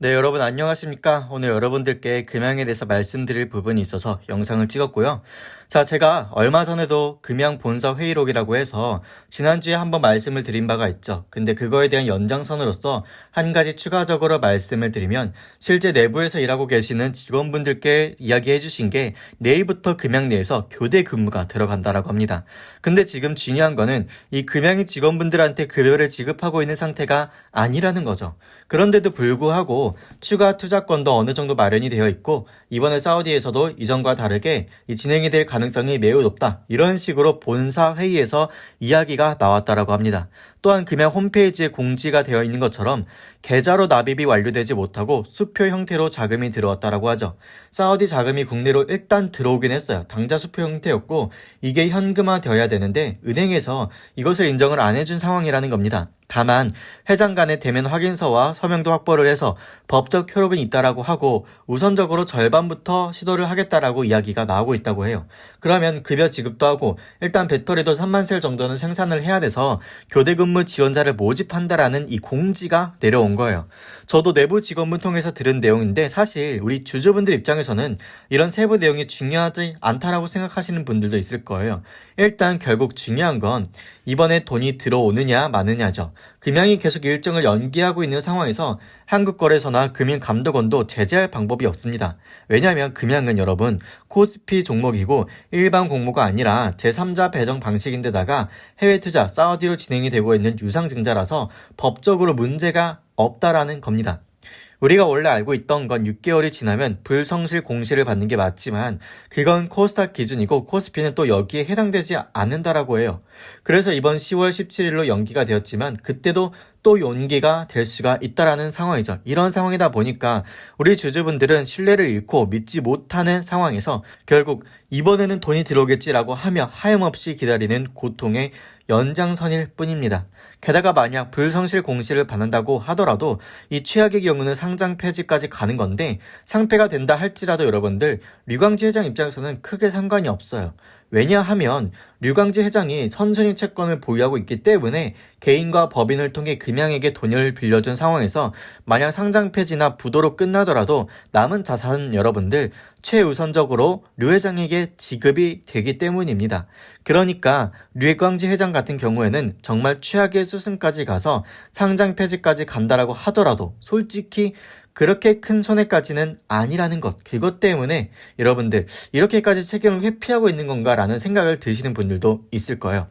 네, 여러분 안녕하십니까? 오늘 여러분들께 금양에 대해서 말씀드릴 부분이 있어서 영상을 찍었고요. 자, 제가 얼마 전에도 금양 본사 회의록이라고 해서 지난주에 한번 말씀을 드린 바가 있죠. 근데 그거에 대한 연장선으로서 한 가지 추가적으로 말씀을 드리면 실제 내부에서 일하고 계시는 직원분들께 이야기해 주신 게 내일부터 금양 내에서 교대 근무가 들어간다라고 합니다. 근데 지금 중요한 거는 이 금양이 직원분들한테 급여를 지급하고 있는 상태가 아니라는 거죠. 그런데도 불구하고 추가 투자권도 어느 정도 마련이 되어 있고 이번에 사우디에서도 이전과 다르게 진행이 될 가능성이 매우 높다. 이런 식으로 본사 회의에서 이야기가 나왔다라고 합니다. 또한 금양 홈페이지에 공지가 되어 있는 것처럼 계좌로 납입이 완료되지 못하고 수표 형태로 자금이 들어왔다라고 하죠. 사우디 자금이 국내로 일단 들어오긴 했어요. 당좌 수표 형태였고 이게 현금화 되어야 되는데 은행에서 이것을 인정을 안 해준 상황이라는 겁니다. 다만 회장 간의 대면 확인서와 서명도 확보를 해서 법적 효력은 있다라고 하고 우선적으로 절반부터 시도를 하겠다라고 이야기가 나오고 있다고 해요. 그러면 급여 지급도 하고 일단 배터리도 3만 셀 정도는 생산을 해야 돼서 교대 근무 지원자를 모집한다라는 이 공지가 내려온 거예요. 저도 내부 직원분 통해서 들은 내용인데 사실 우리 주주분들 입장에서는 이런 세부 내용이 중요하지 않다라고 생각하시는 분들도 있을 거예요. 일단 결국 중요한 건 이번에 돈이 들어오느냐 마느냐죠. 금양이 계속 일정을 연기하고 있는 상황에서 한국거래소나 금융감독원도 제재할 방법이 없습니다. 왜냐하면 금양은 여러분 코스피 종목이고 일반 공모가 아니라 제3자 배정 방식인데다가 해외투자 사우디로 진행이 되고 있는 유상증자라서 법적으로 문제가 없다라는 겁니다. 우리가 원래 알고 있던 건 6개월이 지나면 불성실 공시를 받는 게 맞지만 그건 코스닥 기준이고 코스피는 또 여기에 해당되지 않는다라고 해요. 그래서 이번 10월 17일로 연기가 되었지만 그때도 또 연기가 될 수가 있다라는 상황이죠. 이런 상황이다 보니까 우리 주주분들은 신뢰를 잃고 믿지 못하는 상황에서 결국 이번에는 돈이 들어오겠지라고 하며 하염없이 기다리는 고통의 연장선일 뿐입니다. 게다가 만약 불성실 공시를 받는다고 하더라도 이 최악의 경우는 상장 폐지까지 가는 건데 상폐가 된다 할지라도 여러분들 류광지 회장 입장에서는 크게 상관이 없어요. 왜냐하면 류광지 회장이 선순위 채권을 보유하고 있기 때문에 개인과 법인을 통해 금양에게 돈을 빌려준 상황에서 만약 상장 폐지나 부도로 끝나더라도 남은 자산은 여러분들 최우선적으로 류 회장에게 지급이 되기 때문입니다. 그러니까 류광지 회장 같은 경우에는 정말 최악의 수순까지 가서 상장 폐지까지 간다라고 하더라도 솔직히 그렇게 큰 손해까지는 아니라는 것. 그것 때문에 여러분들 이렇게까지 책임을 회피하고 있는 건가 라는 생각을 드시는 분들도 있을 거예요.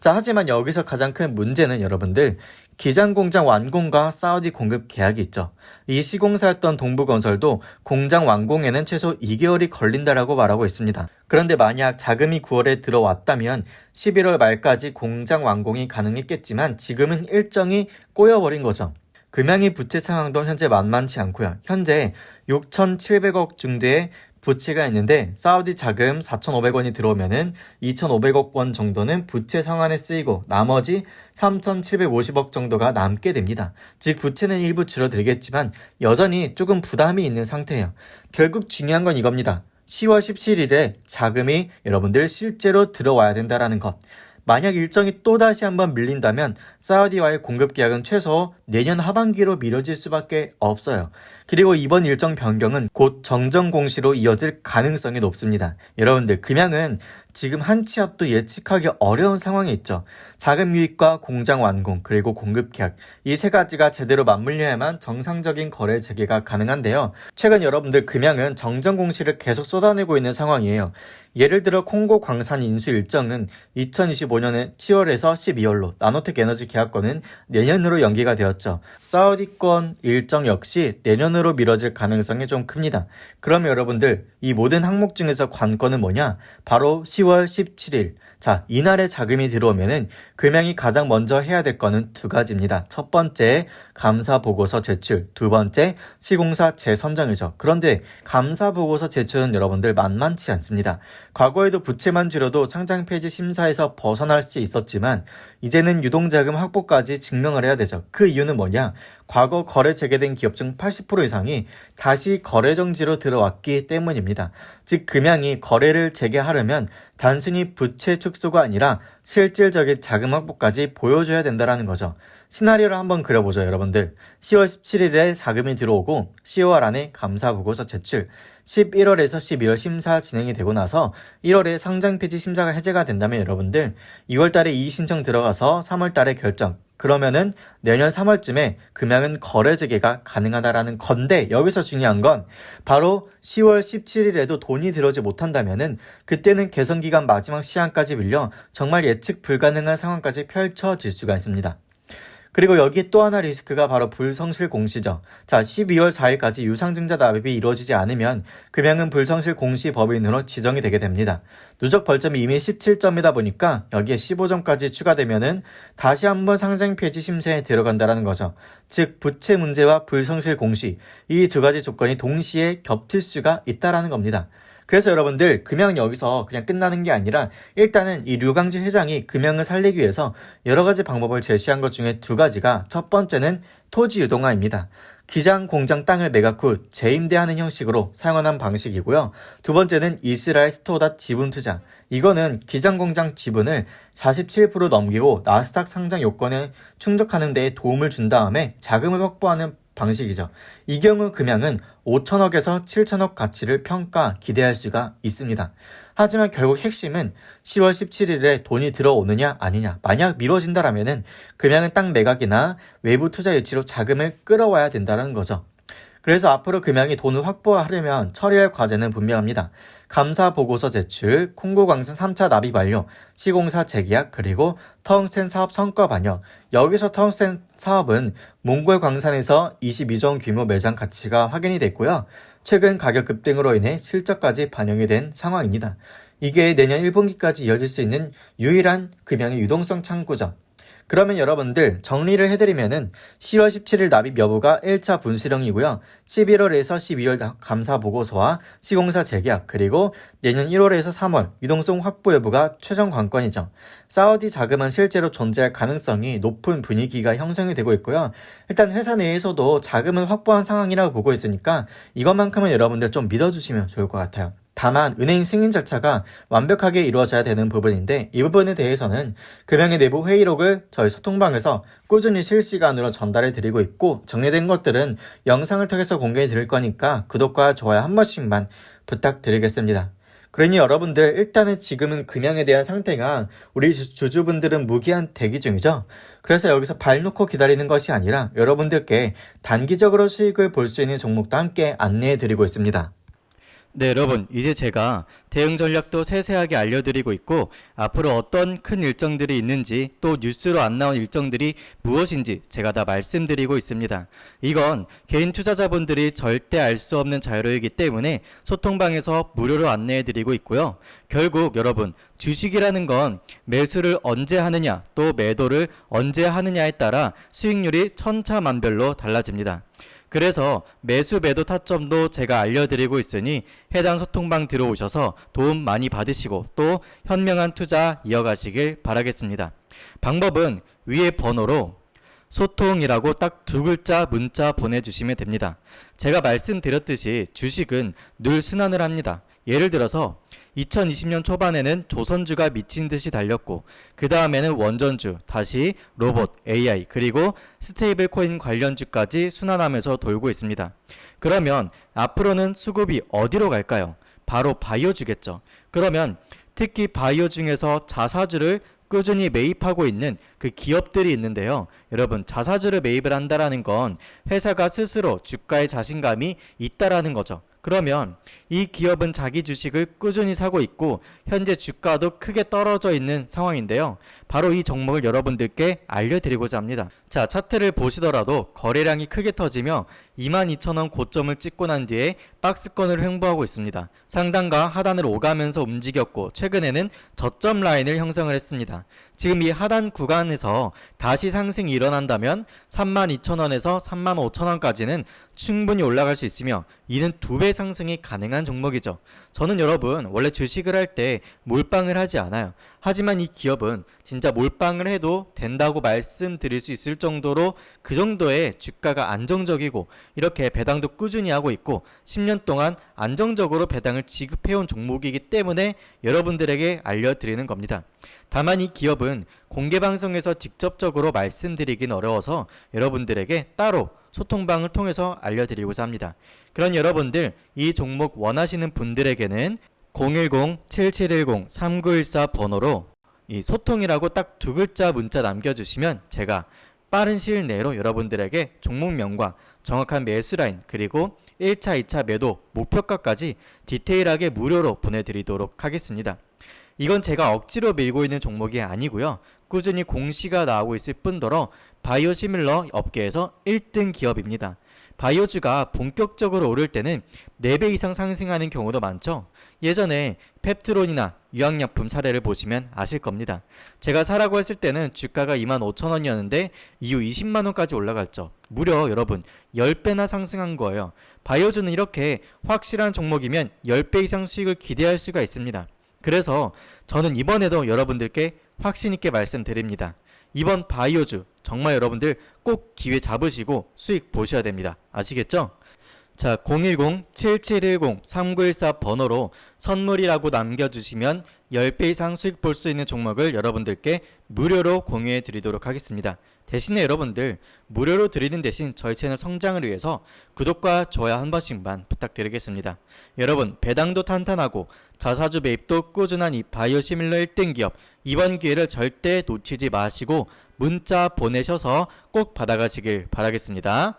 자, 하지만 여기서 가장 큰 문제는 여러분들 기장공장 완공과 사우디 공급 계약이 있죠. 이 시공사였던 동부건설도 공장 완공에는 최소 2개월이 걸린다라고 말하고 있습니다. 그런데 만약 자금이 9월에 들어왔다면 11월 말까지 공장 완공이 가능했겠지만 지금은 일정이 꼬여버린 거죠. 금양의 부채 상황도 현재 만만치 않고요. 현재 6,700억 정도의 부채가 있는데 사우디 자금 4,500원이 들어오면은 2,500억 원 정도는 부채 상환에 쓰이고 나머지 3,750억 정도가 남게 됩니다. 즉 부채는 일부 줄어들겠지만 여전히 조금 부담이 있는 상태예요. 결국 중요한 건 이겁니다. 10월 17일에 자금이 여러분들 실제로 들어와야 된다라는 것. 만약 일정이 또다시 한번 밀린다면 사우디와의 공급 계약은 최소 내년 하반기로 미뤄질 수밖에 없어요. 그리고 이번 일정 변경은 곧 정정 공시로 이어질 가능성이 높습니다. 여러분들 금양은 지금 한 치 앞도 예측하기 어려운 상황이 있죠. 자금 유입과 공장 완공 그리고 공급 계약 이 세 가지가 제대로 맞물려야만 정상적인 거래 재개가 가능한데요. 최근 여러분들 금양은 정정 공시를 계속 쏟아내고 있는 상황이에요. 예를 들어 콩고 광산 인수 일정은 2025년의 7월에서 12월로 나노텍 에너지 계약권은 내년으로 연기가 되었죠. 사우디권 일정 역시 내년으로 미뤄질 가능성이 좀 큽니다. 그럼 여러분들 이 모든 항목 중에서 관건은 뭐냐? 바로 10월 17일. 자, 이날에 자금이 들어오면은 금양이 가장 먼저 해야 될 거는 두 가지입니다. 첫 번째, 감사 보고서 제출. 두 번째, 시공사 재선정이죠. 그런데 감사 보고서 제출은 여러분들 만만치 않습니다. 과거에도 부채만 줄여도 상장 폐지 심사에서 벗어날 수 있었지만 이제는 유동자금 확보까지 증명을 해야 되죠. 그 이유는 뭐냐? 과거 거래 재개된 기업 중 80% 이상이 다시 거래 정지로 들어왔기 때문입니다. 즉 금양이 거래를 재개하려면 단순히 부채 축소가 아니라 실질적인 자금 확보까지 보여줘야 된다는 거죠. 시나리오를 한번 그려보죠, 여러분들. 10월 17일에 자금이 들어오고 10월 안에 감사보고서 제출, 11월에서 12월 심사 진행이 되고 나서 1월에 상장 폐지 심사가 해제가 된다면 여러분들 2월 달에 이의 신청 들어가서 3월 달에 결정. 그러면은 내년 3월쯤에 금양은 거래 재개가 가능하다라는 건데, 여기서 중요한 건 바로 10월 17일에도 돈이 들어오지 못한다면은 그때는 개선기간 마지막 시한까지 밀려 정말 예측 불가능한 상황까지 펼쳐질 수가 있습니다. 그리고 여기 또 하나 리스크가 바로 불성실 공시죠. 자, 12월 4일까지 유상증자 납입이 이루어지지 않으면 금양은 불성실 공시 법인으로 지정이 되게 됩니다. 누적 벌점이 이미 17점이다 보니까 여기에 15점까지 추가되면은 다시 한번 상장 폐지 심사에 들어간다라는 거죠. 즉 부채 문제와 불성실 공시, 이 두 가지 조건이 동시에 겹칠 수가 있다라는 겁니다. 그래서 여러분들 금양 여기서 그냥 끝나는 게 아니라 일단은 이 류강지 회장이 금양을 살리기 위해서 여러 가지 방법을 제시한 것 중에 두 가지가, 첫 번째는 토지 유동화입니다. 기장 공장 땅을 매각 후 재임대하는 형식으로 사용하는 방식이고요. 두 번째는 이스라엘 스토어닷 지분 투자. 이거는 기장 공장 지분을 47% 넘기고 나스닥 상장 요건에 충족하는 데에 도움을 준 다음에 자금을 확보하는 방식이죠. 이 경우 금양은 5천억에서 7천억 가치를 평가 기대할 수가 있습니다. 하지만 결국 핵심은 10월 17일에 돈이 들어오느냐 아니냐. 만약 미뤄진다라면은 금양은 땅 매각이나 외부 투자 유치로 자금을 끌어와야 된다는 거죠. 그래서 앞으로 금양이 돈을 확보하려면 처리할 과제는 분명합니다. 감사 보고서 제출, 콩고광산 3차 납입 완료, 시공사 재계약, 그리고 터ung스텐 사업 성과 반영. 여기서 터ung스텐 사업은 몽골 광산에서 22조 원 규모 매장 가치가 확인이 됐고요. 최근 가격 급등으로 인해 실적까지 반영이 된 상황입니다. 이게 내년 1분기까지 이어질 수 있는 유일한 금양의 유동성 창구죠. 그러면 여러분들 정리를 해드리면은 10월 17일 납입 여부가 1차 분실형이고요. 11월에서 12월 감사 보고서와 시공사 재계약, 그리고 내년 1월에서 3월 유동성 확보 여부가 최종 관건이죠. 사우디 자금은 실제로 존재할 가능성이 높은 분위기가 형성이 되고 있고요. 일단 회사 내에서도 자금을 확보한 상황이라고 보고 있으니까 이것만큼은 여러분들 좀 믿어주시면 좋을 것 같아요. 다만 은행 승인 절차가 완벽하게 이루어져야 되는 부분인데, 이 부분에 대해서는 금양의 내부 회의록을 저희 소통방에서 꾸준히 실시간으로 전달해 드리고 있고, 정리된 것들은 영상을 통해서 공개해 드릴 거니까 구독과 좋아요 한 번씩만 부탁드리겠습니다. 그러니 여러분들 일단은 지금은 금양에 대한 상태가, 우리 주주분들은 무기한 대기 중이죠. 그래서 여기서 발 놓고 기다리는 것이 아니라 여러분들께 단기적으로 수익을 볼 수 있는 종목도 함께 안내해 드리고 있습니다. 네, 여러분, 이제 제가 대응 전략도 세세하게 알려드리고 있고, 앞으로 어떤 큰 일정들이 있는지, 또 뉴스로 안 나온 일정들이 무엇인지 제가 다 말씀드리고 있습니다. 이건 개인 투자자분들이 절대 알 수 없는 자료이기 때문에 소통방에서 무료로 안내해드리고 있고요. 결국 여러분, 주식이라는 건 매수를 언제 하느냐, 또 매도를 언제 하느냐에 따라 수익률이 천차만별로 달라집니다. 그래서 매수 매도 타점도 제가 알려드리고 있으니 해당 소통방 들어오셔서 도움 많이 받으시고 또 현명한 투자 이어가시길 바라겠습니다. 방법은 위에 번호로 소통이라고 딱 두 글자 문자 보내주시면 됩니다. 제가 말씀드렸듯이 주식은 늘 순환을 합니다. 예를 들어서 2020년 초반에는 조선주가 미친 듯이 달렸고, 그 다음에는 원전주, 다시 로봇, AI, 그리고 스테이블 코인 관련주까지 순환하면서 돌고 있습니다. 그러면 앞으로는 수급이 어디로 갈까요? 바로 바이오주겠죠. 그러면 특히 바이오 중에서 자사주를 꾸준히 매입하고 있는 그 기업들이 있는데요. 여러분, 자사주를 매입을 한다라는 건 회사가 스스로 주가에 자신감이 있다라는 거죠. 그러면 이 기업은 자기 주식을 꾸준히 사고 있고 현재 주가도 크게 떨어져 있는 상황인데요. 바로 이 종목을 여러분들께 알려드리고자 합니다. 자, 차트를 보시더라도 거래량이 크게 터지며 22,000원 고점을 찍고 난 뒤에 박스권을 횡보하고 있습니다. 상단과 하단을 오가면서 움직였고 최근에는 저점 라인을 형성을 했습니다. 지금 이 하단 구간에서 다시 상승이 일어난다면 32,000원에서 35,000원까지는 충분히 올라갈 수 있으며 이는 2배 고도의 상승이 가능한 종목이죠. 저는 여러분 원래 주식을 할 때 몰빵을 하지 않아요. 하지만 이 기업은 진짜 몰빵을 해도 된다고 말씀드릴 수 있을 정도로 그 정도의 주가가 안정적이고 이렇게 배당도 꾸준히 하고 있고 10년 동안 안정적으로 배당을 지급해온 종목이기 때문에 여러분들에게 알려드리는 겁니다. 다만 이 기업은 공개방송에서 직접적으로 말씀드리긴 어려워서 여러분들에게 따로 소통방을 통해서 알려드리고자 합니다. 그런 여러분들 이 종목 원하시는 분들에게는 010-7710-3914 번호로 이 소통이라고 딱 두 글자 문자 남겨주시면 제가 빠른 시일 내로 여러분들에게 종목명과 정확한 매수 라인 그리고 1차, 2차 매도 목표가까지 디테일하게 무료로 보내드리도록 하겠습니다. 이건 제가 억지로 밀고 있는 종목이 아니고요. 꾸준히 공시가 나오고 있을 뿐더러 바이오 시밀러 업계에서 1등 기업입니다. 바이오주가 본격적으로 오를 때는 4배 이상 상승하는 경우도 많죠. 예전에 펩트론이나 유황약품 사례를 보시면 아실 겁니다. 제가 사라고 했을 때는 주가가 25,000원이었는데 이후 20만원까지 올라갔죠. 무려 여러분 10배나 상승한 거예요. 바이오주는 이렇게 확실한 종목이면 10배 이상 수익을 기대할 수가 있습니다. 그래서 저는 이번에도 여러분들께 확신있게 말씀드립니다. 이번 바이오주 정말 여러분들 꼭 기회 잡으시고 수익 보셔야 됩니다. 아시겠죠? 자, 010-7710-3914 번호로 선물이라고 남겨주시면 10배 이상 수익 볼 수 있는 종목을 여러분들께 무료로 공유해 드리도록 하겠습니다. 대신에 여러분들 무료로 드리는 대신 저희 채널 성장을 위해서 구독과 좋아요 한 번씩만 부탁드리겠습니다. 여러분 배당도 탄탄하고 자사주 매입도 꾸준한 이 바이오 시밀러 1등 기업 이번 기회를 절대 놓치지 마시고 문자 보내셔서 꼭 받아가시길 바라겠습니다.